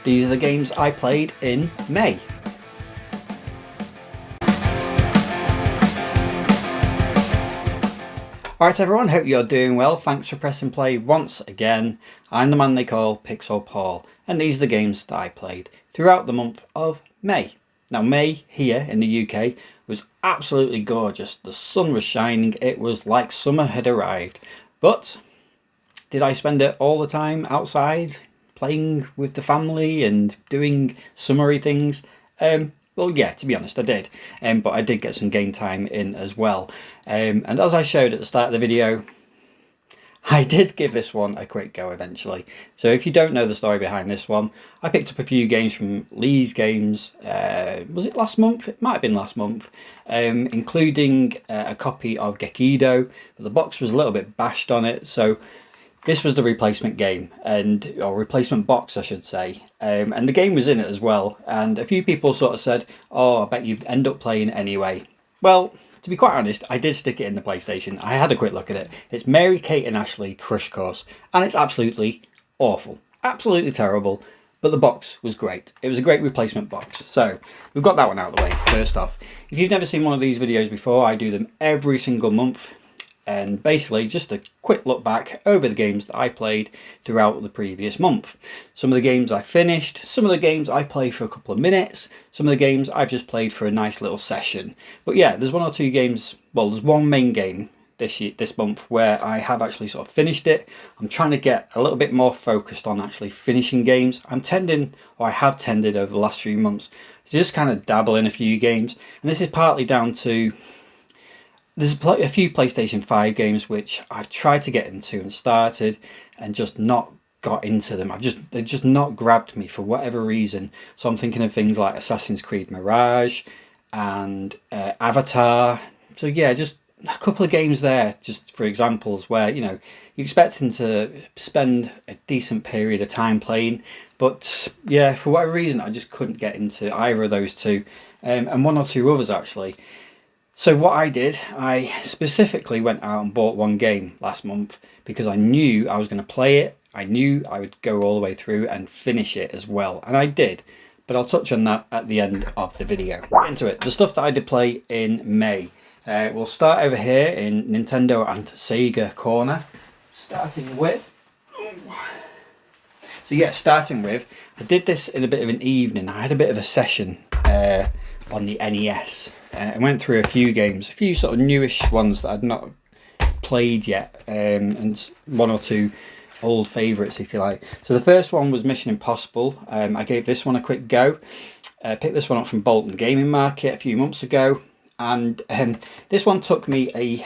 These are the games I played in May. Alright everyone, hope you're doing well. Thanks for pressing play once again. I'm the man they call Pixel Paul, and these are the games that I played throughout the month of May. Now May here in the UK was absolutely gorgeous. The sun was shining, it was like summer had arrived. But did I spend it all the time outside playing with the family and doing summery things? Well, yeah, to be honest, I did. But I did get some game time in as well. And as I showed at the start of the video, I did give this one a quick go eventually. So if you don't know the story behind this one, I picked up a few games from Lee's Games. Was it last month? It might have been last month. Including a copy of Gekido. But the box was a little bit bashed on it. So this was the replacement game, or replacement box I should say, and the game was in it as well, and a few people sort of said, oh, I bet you'd end up playing anyway. Well, to be quite honest, I did stick it in the PlayStation. I had a quick look at it. It's Mary Kate and Ashley Crush Course, and it's absolutely awful, absolutely terrible, but the box was great. It was a great replacement box. So we've got that one out of the way. First off, if you've never seen one of these videos before, I do them every single month. And basically just a quick look back over the games that I played throughout the previous month. Some of the games I finished, some of the games I played for a couple of minutes, some of the games I've just played for a nice little session. But yeah, there's one or two games, well there's one main game this month where I have actually sort of finished it. I'm trying to get a little bit more focused on actually finishing games. I have tended over the last few months to just kind of dabble in a few games. And this is partly down to there's a few PlayStation 5 games which I've tried to get into and started and just not got into them. They've just not grabbed me for whatever reason. So I'm thinking of things like Assassin's Creed Mirage and Avatar. So yeah, just a couple of games there, just for examples where, you know, you're expecting to spend a decent period of time playing. But yeah, for whatever reason, I just couldn't get into either of those two. And one or two others actually. So what I did, I specifically went out and bought one game last month because I knew I was going to play it. I knew I would go all the way through and finish it as well. And I did. But I'll touch on that at the end of the video. Get into it. The stuff that I did play in May. We'll start over here in Nintendo and Sega corner. Starting with... So yeah, starting with... I did this in a bit of an evening. I had a bit of a session on the NES. I went through a few games, a few sort of newish ones that I'd not played yet, and one or two old favourites if you like. So the first one was Mission Impossible. I gave this one a quick go. Picked this one up from Bolton Gaming Market a few months ago, and this one took me a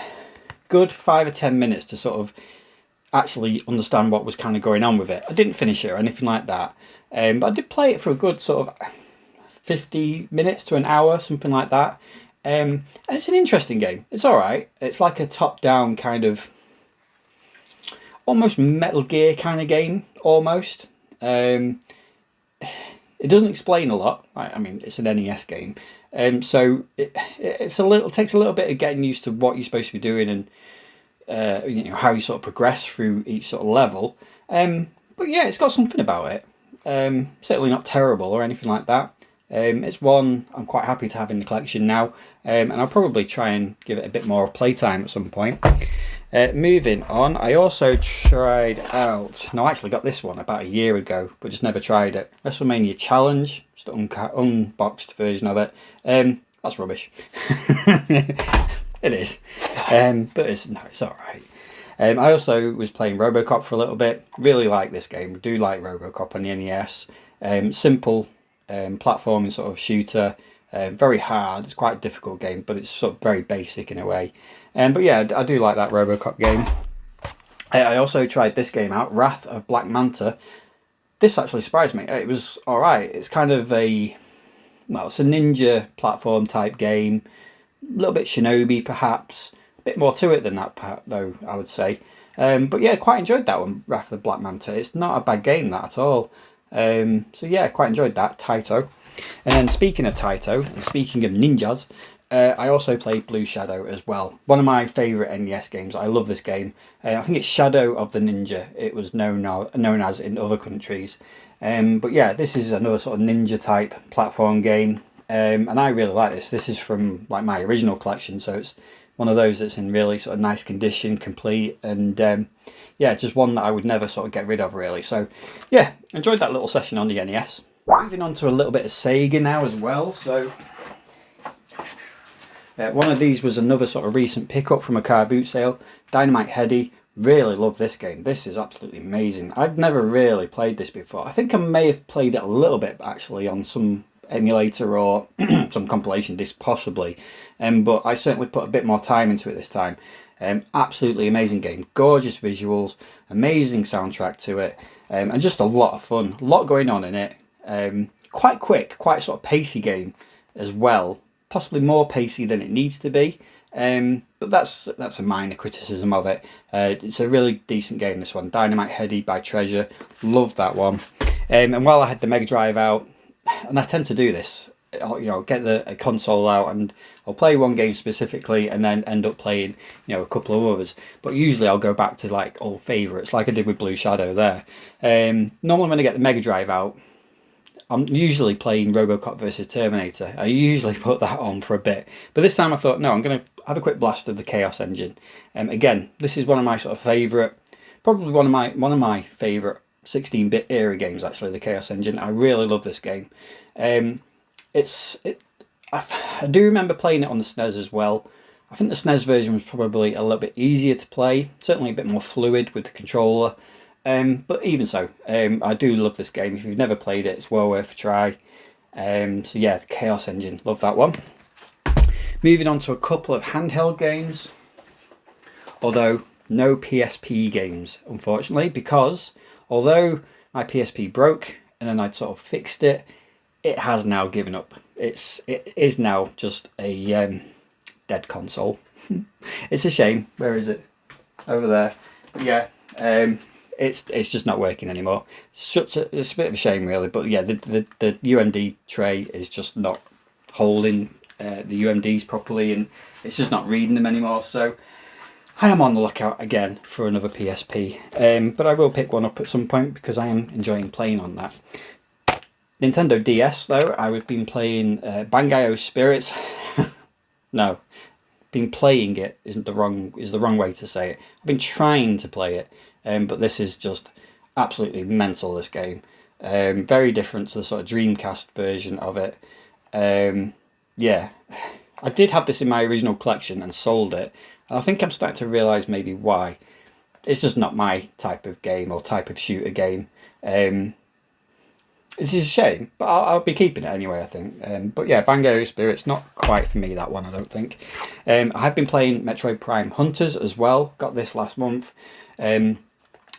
good 5 or 10 minutes to sort of actually understand what was kind of going on with it. I didn't finish it or anything like that, but I did play it for a good sort of 50 minutes to an hour, something like that. And it's an interesting game. It's alright. It's like a top-down kind of almost Metal Gear kind of game, almost. It doesn't explain a lot. I mean, it's an NES game. So it takes a little bit of getting used to what you're supposed to be doing and you know, how you sort of progress through each sort of level. But yeah, it's got something about it. Certainly not terrible or anything like that. It's one I'm quite happy to have in the collection now, and I'll probably try and give it a bit more playtime at some point. Moving on, I also tried out, no I actually got this one about a year ago, but just never tried it. WrestleMania Challenge, just an unboxed version of it. That's rubbish. It is, but it's alright. I also was playing Robocop for a little bit. Really like this game, do like Robocop on the NES. Simple platforming sort of shooter, very hard. It's quite a difficult game, but it's sort of very basic in a way. But yeah, I do like that Robocop game. I also tried this game out, Wrath of Black Manta. This actually surprised me. It was alright. It's kind of it's a ninja platform type game. A little bit shinobi perhaps. A bit more to it than that though, I would say. But yeah, quite enjoyed that one, Wrath of Black Manta. It's not a bad game, that at all. So yeah, quite enjoyed that, Taito. And then speaking of Taito, and speaking of ninjas, I also played Blue Shadow as well. One of my favourite NES games. I love this game. I think it's Shadow of the Ninja, it was known as in other countries. But yeah, this is another sort of ninja type platform game, and I really like this. This is from like my original collection, so it's one of those that's in really sort of nice condition, complete, and yeah, just one that I would never sort of get rid of really. So yeah, enjoyed that little session on the NES. Moving on to a little bit of Sega now as well. So one of these was another sort of recent pickup from a car boot sale, Dynamite Headdy. Really love this game. This is absolutely amazing. I've never really played this before. I think I may have played it a little bit actually on some emulator or some compilation disc possibly, but I certainly put a bit more time into it this time. Absolutely amazing game, gorgeous visuals, amazing soundtrack to it, and just a lot of fun, a lot going on in it. Quite quick, quite sort of pacey game as well, possibly more pacey than it needs to be. But that's a minor criticism of it. It's a really decent game, this one. Dynamite Headdy by Treasure, love that one. And while I had the Mega Drive out, and I tend to do this, you know, get the console out and I'll play one game specifically and then end up playing, you know, a couple of others. But usually I'll go back to like old favourites, like I did with Blue Shadow there. Normally when I get the Mega Drive out, I'm usually playing RoboCop vs Terminator. I usually put that on for a bit, but this time I thought, no, I'm going to have a quick blast of the Chaos Engine. Again, this is one of my sort of favourite, probably one of my favourite 16-bit era games. Actually, the Chaos Engine. I really love this game. I do remember playing it on the SNES as well. I think the SNES version was probably a little bit easier to play, certainly a bit more fluid with the controller. But even so, I do love this game. If you've never played it, it's well worth a try. So yeah, the Chaos Engine, love that one. Moving on to a couple of handheld games, although no PSP games, unfortunately, because although my PSP broke and then I'd sort of fixed it, it has now given up. It is now just a dead console. It's a shame. Where is it? Over there. But yeah. It's just not working anymore. It's a bit of a shame really, but yeah, the UMD tray is just not holding the UMDs properly, and it's just not reading them anymore. So I am on the lookout again for another PSP, but I will pick one up at some point because I am enjoying playing on that. Nintendo DS though, I've been playing Bangai-O Spirits. No, been playing it is the wrong way to say it. I've been trying to play it. But this is just absolutely mental, this game. Very different to the sort of Dreamcast version of it. Yeah, I did have this in my original collection and sold it. And I think I'm starting to realise maybe why. It's just not my type of game or type of shooter game. It's a shame, but I'll be keeping it anyway, I think. But yeah, Bangai-O Spirits, not quite for me, that one, I don't think. I have been playing Metroid Prime Hunters as well. Got this last month.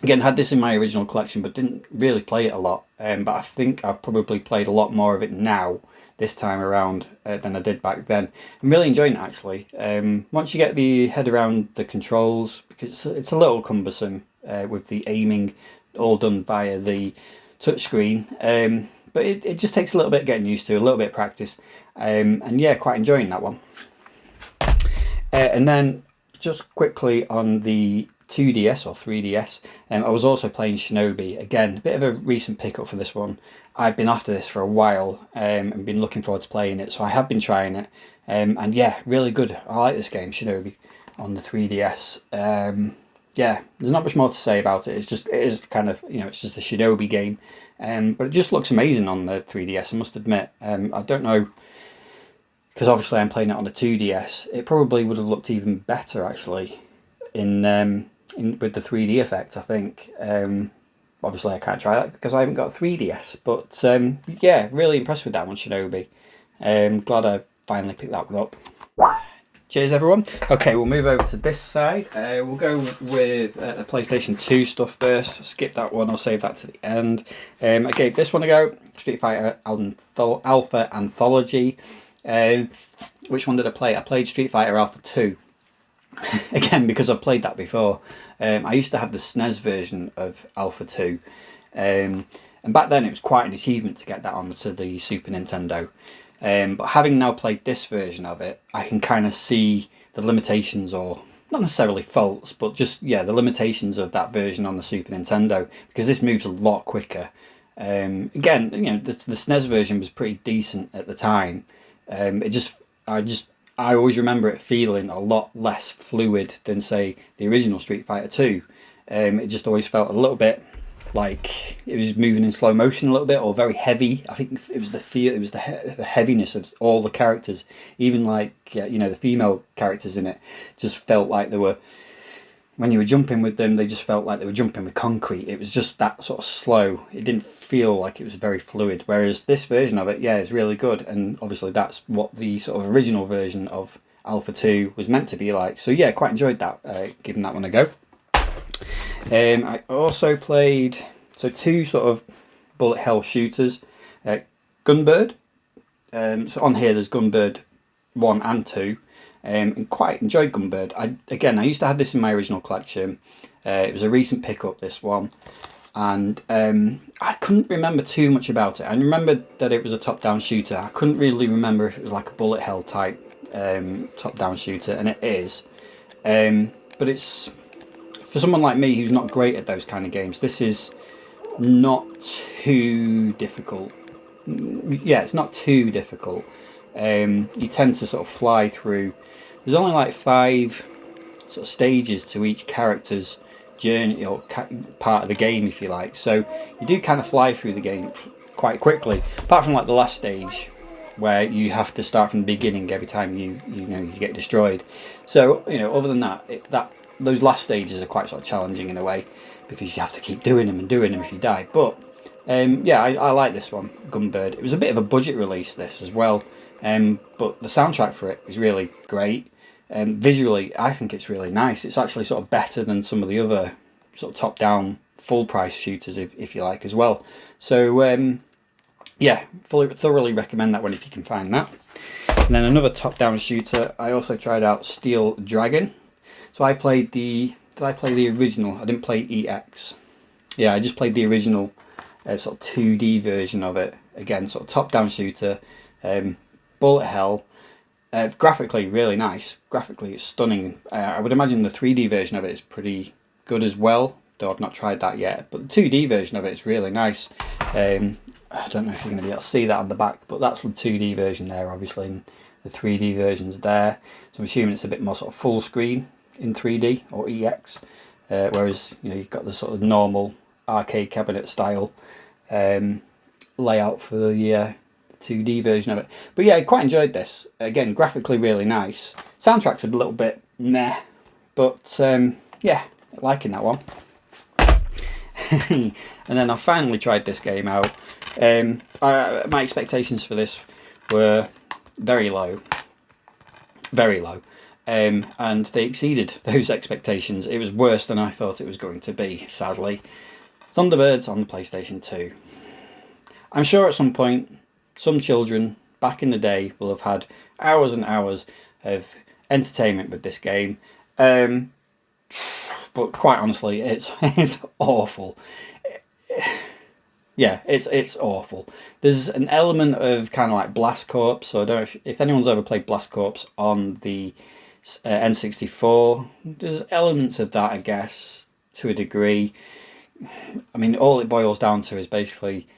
Again, had this in my original collection, but didn't really play it a lot. But I think I've probably played a lot more of it now, this time around, than I did back then. I'm really enjoying it, actually. Once you get the head around the controls, because it's a little cumbersome with the aiming, all done via the touchscreen. But it just takes a little bit getting used to, a little bit of practice. And yeah, quite enjoying that one. And then, just quickly on the 2DS or 3DS, I was also playing Shinobi. Again, a bit of a recent pickup for this one. I've been after this for a while and been looking forward to playing it, so I have been trying it. And yeah, really good. I like this game, Shinobi, on the 3DS. Yeah, there's not much more to say about it. It is kind of, you know, it's just a Shinobi game. But it just looks amazing on the 3DS, I must admit. I don't know, because obviously I'm playing it on the 2DS. It probably would have looked even better, actually, with the 3D effect, I think. Obviously I can't try that because I haven't got a 3DS, but yeah, really impressed with that one, Shinobi. Glad I finally picked that one up. Cheers everyone. Okay, we'll move over to this side. We'll go with the PlayStation 2 stuff first. Skip that one, I'll save that to the end. I gave this one a go, Street Fighter Alpha Anthology. Which one did I play? I played Street Fighter Alpha 2. Again, because I've played that before. I used to have the SNES version of Alpha 2. And back then it was quite an achievement to get that onto the Super Nintendo. But having now played this version of it, I can kind of see the limitations, or not necessarily faults, but just, yeah, the limitations of that version on the Super Nintendo. Because this moves a lot quicker. Again, the SNES version was pretty decent at the time. I always remember it feeling a lot less fluid than, say, the original Street Fighter 2. It just always felt a little bit like it was moving in slow motion a little bit, or very heavy. I think it was the feel, it was the heaviness of all the characters, even like the female characters in it, just felt like they were. When you were jumping with them, they just felt like they were jumping with concrete. It was just that sort of slow. It didn't feel like it was very fluid. Whereas this version of it, is really good. And obviously that's what the sort of original version of Alpha 2 was meant to be like. So yeah, quite enjoyed that, giving that one a go. I also played two sort of bullet hell shooters. Gunbird. So on here there's Gunbird 1 and 2. And quite enjoyed Gunbird. I used to have this in my original collection. It was a recent pickup, this one, and I couldn't remember too much about it. I remembered that it was a top-down shooter. I couldn't really remember if it was like a bullet hell type top-down shooter, and it is. But it's, for someone like me who's not great at those kind of games, this is not too difficult. Yeah, it's not too difficult. You tend to sort of fly through. There's only like 5 sort of stages to each character's journey, or part of the game, if you like. So you do kind of fly through the game quite quickly. Apart from like the last stage, where you have to start from the beginning every time you get destroyed. So other than that, those last stages are quite sort of challenging in a way, because you have to keep doing them if you die. But I like this one, Gunbird. It was a bit of a budget release, this as well. But the soundtrack for it is really great. Visually, I think it's really nice. It's actually sort of better than some of the other sort of top-down full-price shooters, if you like, as well. So, thoroughly recommend that one if you can find that. And then another top-down shooter, I also tried out Steel Dragon. So I played did I play the original? I didn't play EX. Yeah, I just played the original sort of 2D version of it. Again, sort of top-down shooter. Bullet hell. Graphically really nice. Graphically it's stunning. I would imagine the 3D version of it is pretty good as well, though I've not tried that yet. But the 2D version of it is really nice. I don't know if you're going to be able to see that on the back, but that's the 2D version there, obviously, and the 3D version's there. So I'm assuming it's a bit more sort of full screen in 3D or EX, whereas you've got the sort of normal arcade cabinet style layout for the 2D version of it. But yeah, I quite enjoyed this. Again, graphically really nice. Soundtrack's a little bit meh, but liking that one. And then I finally tried this game out. My expectations for this were very low, and they exceeded those expectations. It was worse than I thought it was going to be, sadly. Thunderbirds on the PlayStation 2. I'm sure at some point some children back in the day will have had hours and hours of entertainment with this game, but quite honestly, it's awful. Yeah, it's awful. There's an element of kind of like Blast Corps, so I don't know if anyone's ever played Blast Corps on the N64. There's elements of that, I guess, to a degree. I mean, all it boils down to is basically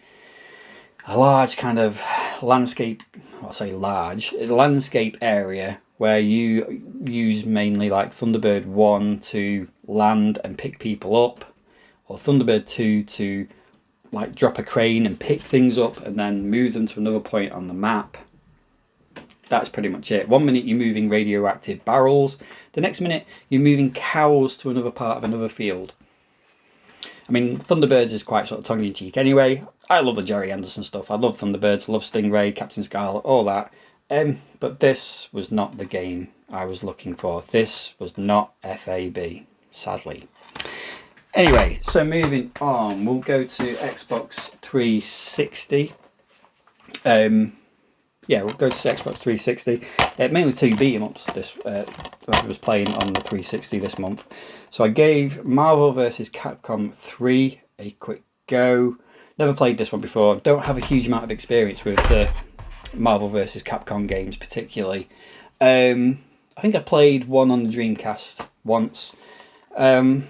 a large kind of landscape, landscape area where you use mainly like Thunderbird 1 to land and pick people up, or Thunderbird 2 to like drop a crane and pick things up and then move them to another point on the map. That's pretty much it. 1 minute you're moving radioactive barrels, the next minute you're moving cows to another part of another field. I mean, Thunderbirds is quite sort of tongue-in-cheek anyway. I love the Jerry Anderson stuff. I love Thunderbirds, love Stingray, Captain Scarlet, all that. But this was not the game I was looking for. This was not FAB, sadly. Anyway, so moving on, we'll go to Xbox 360. We'll go to Xbox 360. Mainly 2 beat-em-ups I was playing on the 360 this month. So I gave Marvel vs. Capcom 3 a quick go. Never played this one before. Don't have a huge amount of experience with the Marvel vs. Capcom games particularly. I think I played one on the Dreamcast once. Not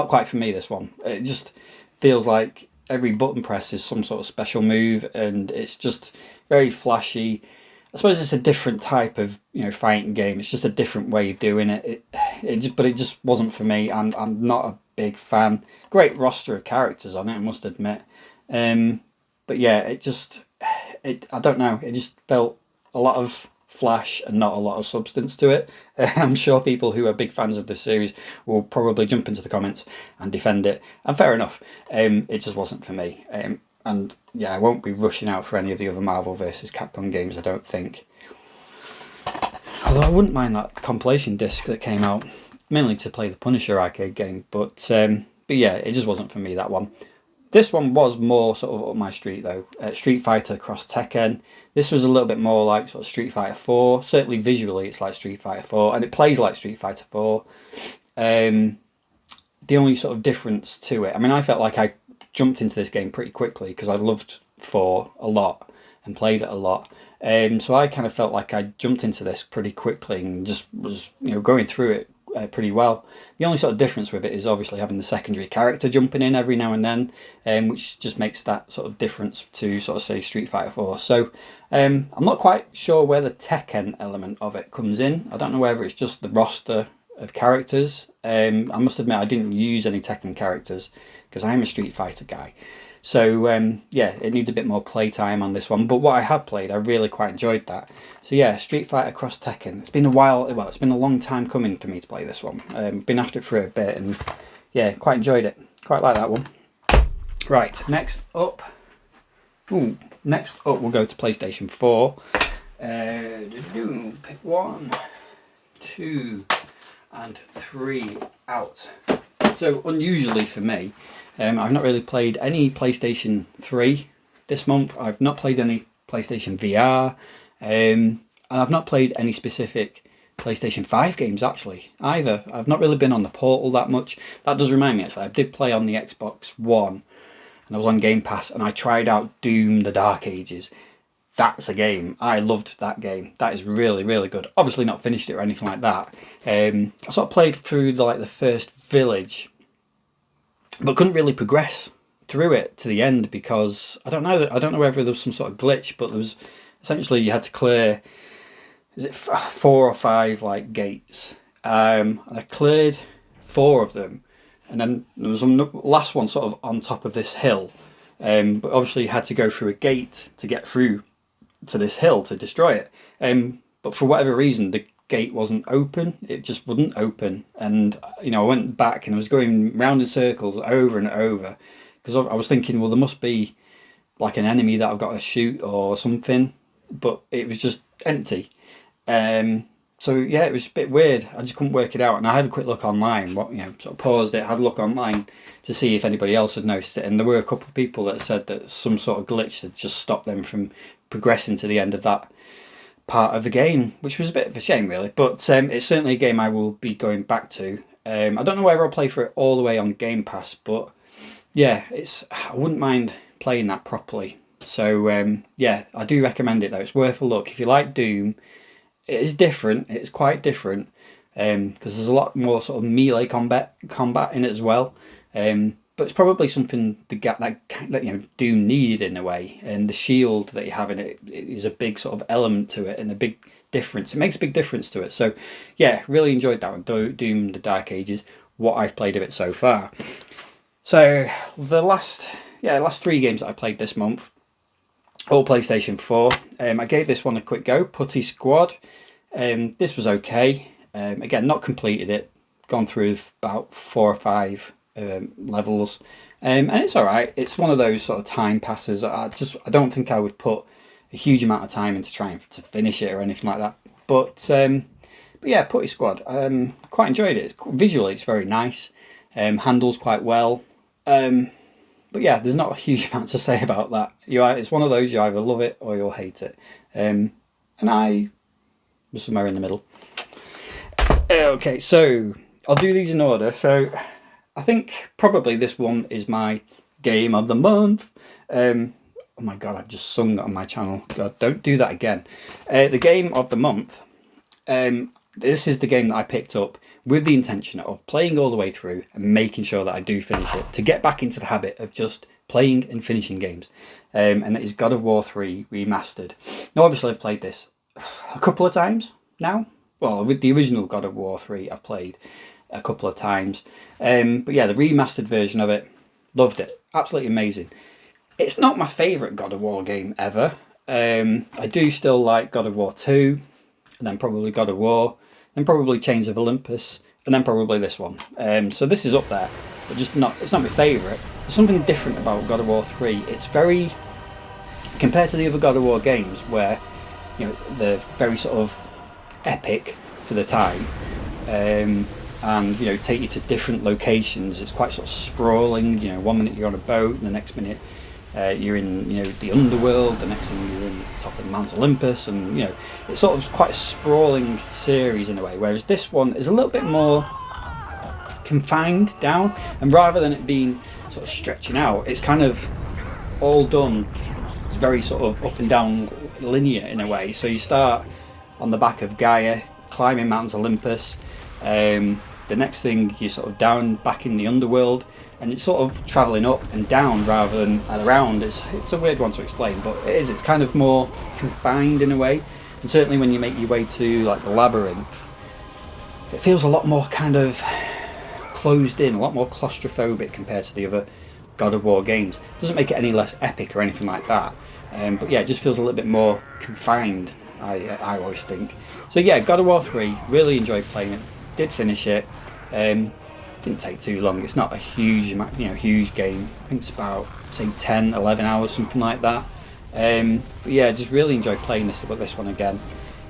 quite for me, this one. feels like every button press is some sort of special move, and it's just very flashy. I suppose it's a different type of fighting game. It's just a different way of doing it. But it just wasn't for me. I'm not a big fan. Great roster of characters on it, I must admit. But yeah, I don't know. It just felt a lot of flash and not a lot of substance to it. I'm sure people who are big fans of this series will probably jump into the comments and defend it. And fair enough. It just wasn't for me. And yeah, I won't be rushing out for any of the other Marvel vs. Capcom games, I don't think. Although I wouldn't mind that compilation disc that came out, mainly to play the Punisher arcade game. But yeah, it just wasn't for me, that one. This one was more sort of up my street though. Street Fighter Cross Tekken. This was a little bit more like sort of Street Fighter 4. Certainly visually it's like Street Fighter 4, and it plays like Street Fighter 4. The only sort of difference to it, I mean, I felt like I jumped into this game pretty quickly because I loved 4 a lot and played it a lot. So I kind of felt like I jumped into this pretty quickly and just was going through it pretty well. The only sort of difference with it is obviously having the secondary character jumping in every now and then, which just makes that sort of difference to sort of say Street Fighter 4. So I'm not quite sure where the Tekken element of it comes in. I don't know whether it's just the roster of characters. I must admit I didn't use any Tekken characters because I am a Street Fighter guy. So yeah, it needs a bit more playtime on this one. But what I have played, I really quite enjoyed that. So yeah, Street Fighter Cross Tekken. It's been a while. Well, it's been a long time coming for me to play this one. Been after it for a bit, and yeah, quite enjoyed it. Quite like that one. Right, next up. Next up we'll go to PlayStation 4. Pick 1, 2, and 3 out. So unusually for me, I've not really played any PlayStation 3 this month. I've not played any PlayStation VR, and I've not played any specific PlayStation 5 games actually either. I've not really been on the Portal that much. That does remind me actually, I did play on the Xbox One, and I was on Game Pass, and I tried out Doom: The Dark Ages. That's a game. I loved that game. That is really, really good. Obviously not finished it or anything like that. I sort of played through the first village, but couldn't really progress through it to the end because I don't know whether there was some sort of glitch, but there was essentially you had to clear, is it 4 or 5 gates, and I cleared 4 of them, and then there was some last one sort of on top of this hill, but obviously you had to go through a gate to get through to this hill to destroy it, but for whatever reason the gate wasn't open. It just wouldn't open, and I went back and I was going round in circles over and over because I was thinking, well, there must be like an enemy that I've got to shoot or something, but it was just empty. So yeah, it was a bit weird. I just couldn't work it out, and I had a quick look online. Sort of paused it, had a look online to see if anybody else had noticed it, and there were a couple of people that said that some sort of glitch had just stopped them from progressing to the end of that part of the game, which was a bit of a shame really, but it's certainly a game I will be going back to. I don't know whether I'll play for it all the way on Game Pass, but yeah, I wouldn't mind playing that properly. So yeah, I do recommend it though. It's worth a look if you like Doom. It is different. It's quite different because there's a lot more sort of melee combat in it as well. But it's probably something that Doom needed in a way, and the shield that you have in it is a big sort of element to it and a big difference. It makes a big difference to it. So yeah, really enjoyed that one, Doom: The Dark Ages. What I've played of it so far. So the last 3 games that I played this month, all PlayStation 4. I gave this one a quick go. Putty Squad. This was okay. Again, not completed it. Gone through about 4 or 5 levels, and it's all right. It's one of those sort of time passes. I don't think I would put a huge amount of time into trying to finish it or anything like that. But yeah, Putty Squad. Quite enjoyed it. Visually, it's very nice. Handles quite well. But yeah, there's not a huge amount to say about that. It's one of those, you either love it or you'll hate it. And I was somewhere in the middle. Okay, so I'll do these in order. So I think probably this one is my game of the month. Oh my god, I've just sung that on my channel. God, don't do that again. The game of the month. This is the game that I picked up with the intention of playing all the way through and making sure that I do finish it, to get back into the habit of just playing and finishing games. And that is God of War 3 Remastered. Now, obviously, I've played this a couple of times now. Well, with the original God of War 3, I've played a couple of times. But yeah, the remastered version of it, loved it. Absolutely amazing. It's not my favourite God of War game ever. I do still like God of War 2, and then probably God of War, then probably Chains of Olympus, and then probably this one. So this is up there, but just not. It's not my favourite. There's something different about God of War 3. It's very, compared to the other God of War games, where they're very sort of epic for the time, and take you to different locations. It's quite sort of sprawling. 1 minute you're on a boat, and the next minute you're in the underworld, the next thing you're in the top of Mount Olympus, and it's sort of quite a sprawling series in a way, whereas this one is a little bit more confined down, and rather than it being sort of stretching out, it's kind of all done. It's very sort of up and down linear in a way. So you start on the back of Gaia, climbing Mount Olympus, the next thing you're sort of down back in the underworld, and it's sort of travelling up and down rather than around. It's a weird one to explain, but it's kind of more confined in a way. And certainly when you make your way to like the labyrinth, it feels a lot more kind of closed in, a lot more claustrophobic compared to the other God of War games. It doesn't make it any less epic or anything like that, but yeah, it just feels a little bit more confined, I always think. So yeah, God of War 3, really enjoyed playing it, did finish it. Didn't take too long. It's not a huge amount, huge game. I think it's about, say, 10, 11 hours, something like that. But yeah, just really enjoyed playing this one again.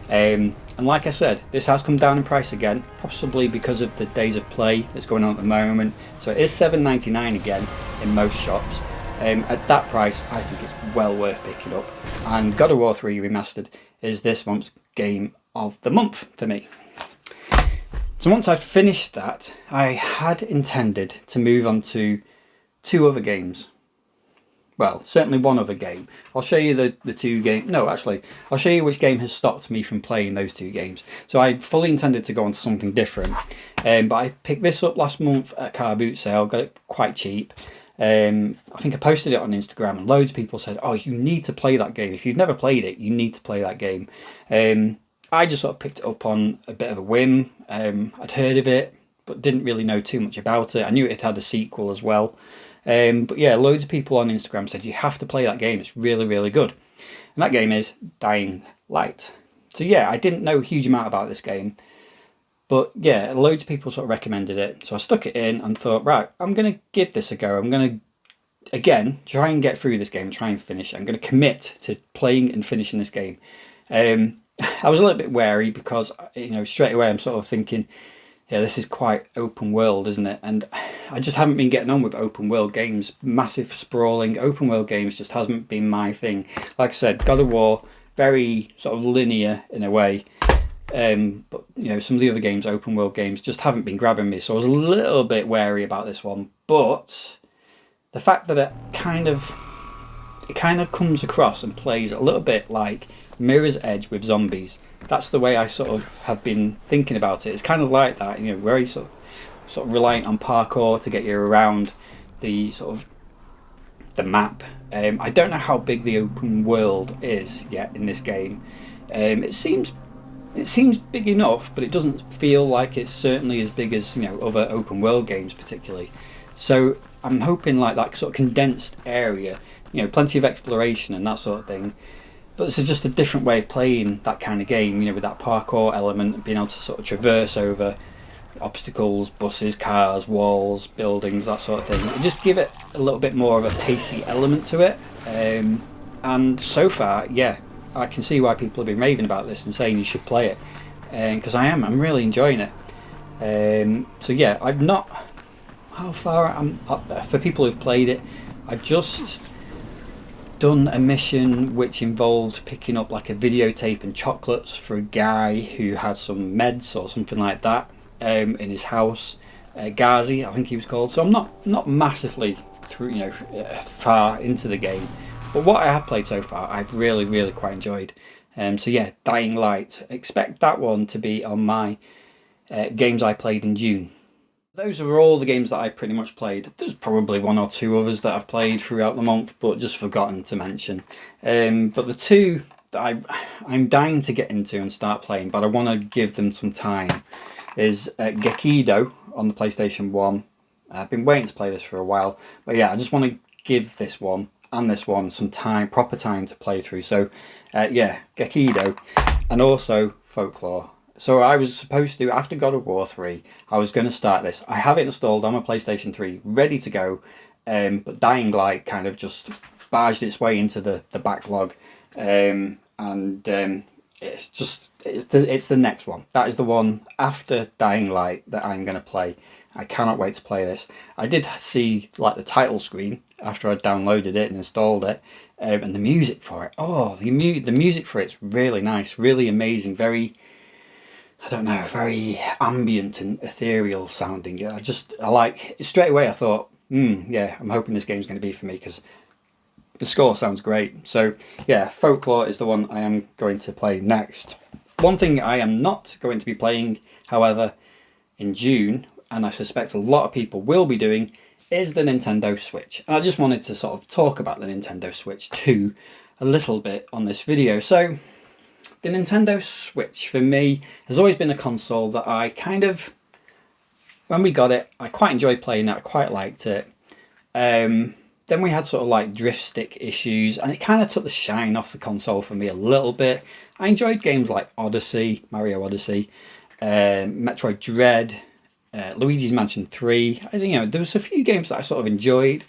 And like I said, this has come down in price again, possibly because of the days of play that's going on at the moment. So it is $7.99 again in most shops. At that price, I think it's well worth picking up. And God of War 3 Remastered is this month's game of the month for me. So once I'd finished that, I had intended to move on to 2 other games. Well, certainly one other game. I'll show you the 2 games. No, actually, I'll show you which game has stopped me from playing those 2 games. So I fully intended to go on to something different. But I picked this up last month at Car Boot Sale, got it quite cheap. I think I posted it on Instagram, and loads of people said, oh, you need to play that game. If you've never played it, you need to play that game. I just sort of picked it up on a bit of a whim. I'd heard of it, but didn't really know too much about it. I knew it had a sequel as well. But yeah, loads of people on Instagram said, you have to play that game. It's really, really good. And that game is Dying Light. So yeah, I didn't know a huge amount about this game. But yeah, loads of people sort of recommended it. So I stuck it in and thought, right, I'm going to give this a go. I'm going to, again, try and get through this game, try and finish it. I'm going to commit to playing and finishing this game. I was a little bit wary because, straight away I'm sort of thinking, yeah, this is quite open world, isn't it? And I just haven't been getting on with open world games. Massive sprawling open world games just hasn't been my thing. Like I said, God of War, very sort of linear in a way. But some of the other games, open world games, just haven't been grabbing me. So I was a little bit wary about this one. But the fact that it kind of comes across and plays a little bit like Mirror's Edge with zombies. That's the way I sort of have been thinking about it. It's kind of like that, very sort of reliant on parkour to get you around the sort of the map. I don't know how big the open world is yet in this game. It seems big enough, but it doesn't feel like it's certainly as big as other open world games particularly. So I'm hoping like that sort of condensed area, plenty of exploration and that sort of thing. But this is just a different way of playing that kind of game, with that parkour element, being able to sort of traverse over obstacles, buses, cars, walls, buildings, that sort of thing. It just give it a little bit more of a pacey element to it. And so far, yeah, I can see why people have been raving about this and saying you should play it. Because I'm really enjoying it. So yeah, I've not... How far... for people who've played it, I've just done a mission which involved picking up like a videotape and chocolates for a guy who had some meds or something like that in his house. Ghazi, I think he was called. So I'm not massively through, far into the game, but what I have played so far, I've really, really quite enjoyed. So yeah, Dying Light. Expect that one to be on my games I played in June. Those are all the games that I pretty much played. There's probably one or two others that I've played throughout the month, but just forgotten to mention. But the two that I'm dying to get into and start playing, but I want to give them some time, is Gekido on the PlayStation 1. I've been waiting to play this for a while, but yeah, I just want to give this one and this one some time, proper time to play through. So yeah, Gekido, and also Folklore. So I was supposed to, after God of War 3, I was going to start this. I have it installed on my PlayStation 3, ready to go, but Dying Light kind of just barged its way into the backlog, and it's the next one. That is the one after Dying Light that I'm going to play. I cannot wait to play this. I did see like the title screen after I downloaded it and installed it, and the music for it. Oh, the music for it's really nice, really amazing, very, I don't know, very ambient and ethereal sounding. I like straight away. I thought, yeah, I'm hoping this game's going to be for me because the score sounds great. So yeah, Folklore is the one I am going to play next. One thing I am not going to be playing, however, in June, and I suspect a lot of people will be doing, is the Nintendo Switch. And I just wanted to sort of talk about the Nintendo Switch 2 a little bit on this video. So the Nintendo Switch for me has always been a console that I kind of, when we got it, I quite enjoyed playing it, I quite liked it. Then we had sort of like drift stick issues, and it kind of took the shine off the console for me a little bit. I enjoyed games like Odyssey, Mario Odyssey, Metroid Dread, Luigi's Mansion 3. There was a few games that I sort of enjoyed.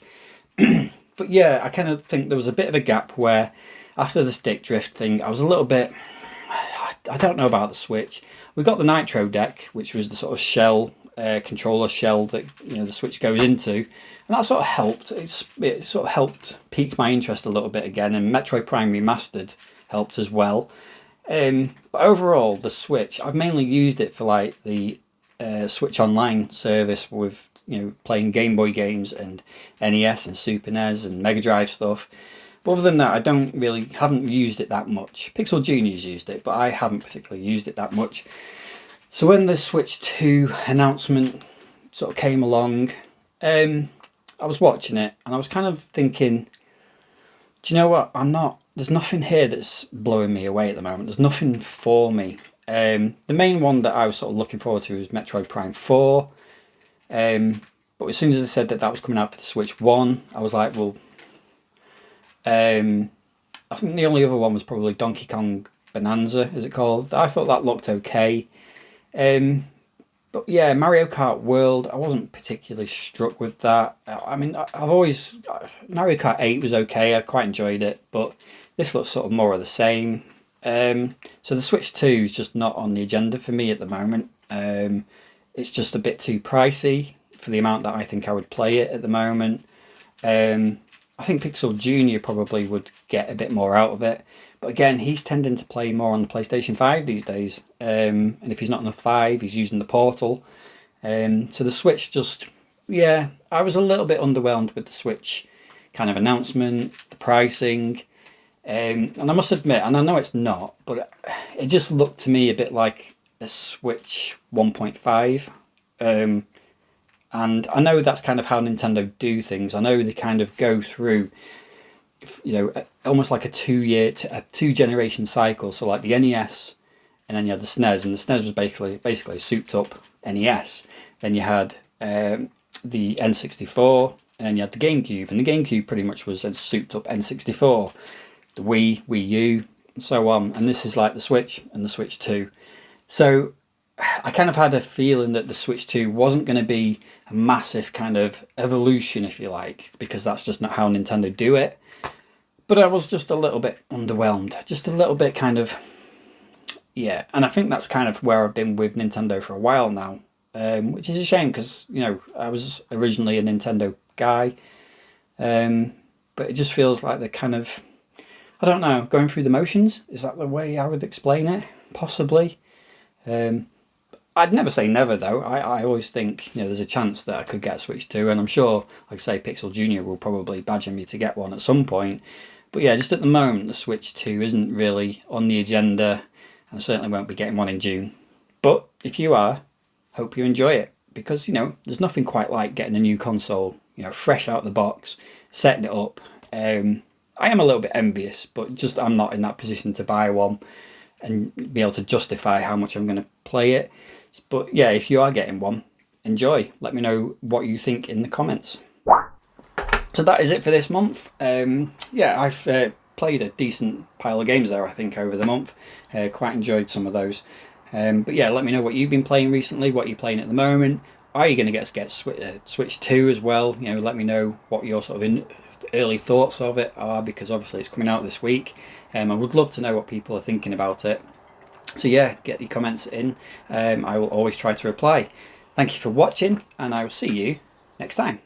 But yeah, I kind of think there was a bit of a gap where after the stick drift thing, I was a little bit, I don't know about the Switch. We got the Nitro deck, which was the sort of shell, controller shell that the Switch goes into, and that sort of helped. It sort of helped pique my interest a little bit again, and Metroid Prime Remastered helped as well. But overall, the Switch, I've mainly used it for like the Switch Online service with playing Game Boy games and NES and Super NES and Mega Drive stuff. But other than that, I haven't used it that much. Pixel Junior's used it, but I haven't particularly used it that much. So when the Switch 2 announcement sort of came along, I was watching it and I was kind of thinking, do you know what? There's nothing here that's blowing me away at the moment. There's nothing for me. The main one that I was sort of looking forward to was Metroid Prime 4. But as soon as they said that was coming out for the Switch 1, I was like, well, I think the only other one was probably Donkey Kong Bonanza, is it called? I thought that looked okay. But yeah, Mario Kart World, I wasn't particularly struck with that. I mean, Mario Kart 8 was okay, I quite enjoyed it, but this looks sort of more of the same. So the Switch 2 is just not on the agenda for me at the moment. It's just a bit too pricey for the amount that I think I would play it at the moment. I think Pixel Junior probably would get a bit more out of it. But again, he's tending to play more on the PlayStation 5 these days. And if he's not on the 5, he's using the Portal. So the Switch just, yeah, I was a little bit underwhelmed with the Switch kind of announcement, the pricing. And I must admit, and I know it's not, but it just looked to me a bit like a Switch 1.5. And I know that's kind of how Nintendo do things. I know they kind of go through, almost like a 2-generation cycle. So like the NES, and then you had the SNES, and the SNES was basically a souped up NES. Then you had the N64, and then you had the GameCube, and the GameCube pretty much was a souped up N64. The Wii U, and so on. And this is like the Switch and the Switch 2. So I kind of had a feeling that the Switch 2 wasn't going to be a massive kind of evolution, if you like, because that's just not how Nintendo do it. But I was just a little bit underwhelmed, just a little bit kind of, yeah. And I think that's kind of where I've been with Nintendo for a while now, which is a shame because, I was originally a Nintendo guy. But it just feels like they're kind of, I don't know, going through the motions. Is that the way I would explain it? Possibly. I'd never say never, though. I always think there's a chance that I could get a Switch 2, and I'm sure, like I say, Pixel Junior will probably badger me to get one at some point. But yeah, just at the moment, the Switch 2 isn't really on the agenda, and I certainly won't be getting one in June. But if you are, hope you enjoy it, because there's nothing quite like getting a new console, fresh out the box, setting it up. I am a little bit envious, but just I'm not in that position to buy one and be able to justify how much I'm going to play it. But yeah, if you are getting one, enjoy. Let me know what you think in the comments. So that is it for this month. Yeah, I've played a decent pile of games there, I think, over the month. Quite enjoyed some of those. But yeah, let me know what you've been playing recently, what you're playing at the moment. Are you going to get Switch 2 as well? Let me know what your sort of early thoughts of it are, because obviously it's coming out this week. I would love to know what people are thinking about it. So yeah, get your comments in. I will always try to reply. Thank you for watching, and I will see you next time.